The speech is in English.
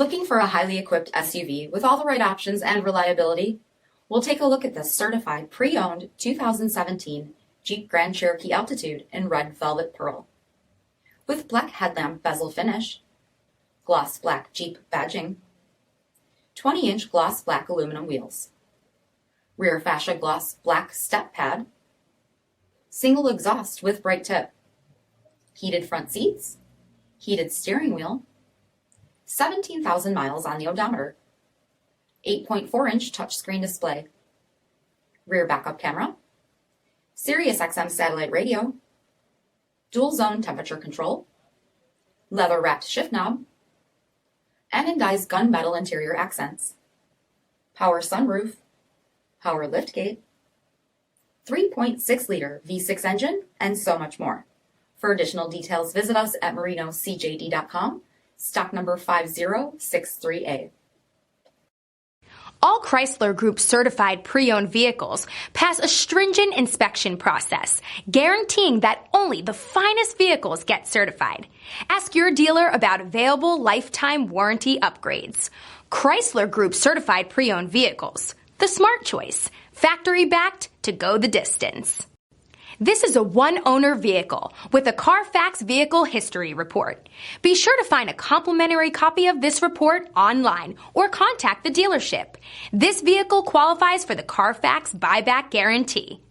Looking for a highly equipped SUV with all the right options and reliability? We'll take a look at this certified pre-owned 2017 Jeep Grand Cherokee Altitude in red velvet pearl. With black headlamp bezel finish, gloss black Jeep badging, 20-inch gloss black aluminum wheels, rear fascia gloss black step pad, single exhaust with bright tip, heated front seats, heated steering wheel, 17,000 miles on the odometer, 8.4-inch touchscreen display, rear backup camera, Sirius XM satellite radio, dual zone temperature control, leather wrapped shift knob, anodized gunmetal interior accents, power sunroof, power liftgate, 3.6-liter V6 engine, and so much more. For additional details, visit us at marinocjd.com, stock number 5063A. All Chrysler Group certified pre-owned vehicles pass a stringent inspection process, guaranteeing that only the finest vehicles get certified. Ask your dealer about available lifetime warranty upgrades. Chrysler Group certified pre-owned vehicles, the smart choice, factory backed to go the distance. This is a one-owner vehicle with a CARFAX vehicle history report. Be sure to find a complimentary copy of this report online or contact the dealership. This vehicle qualifies for the CARFAX buyback guarantee.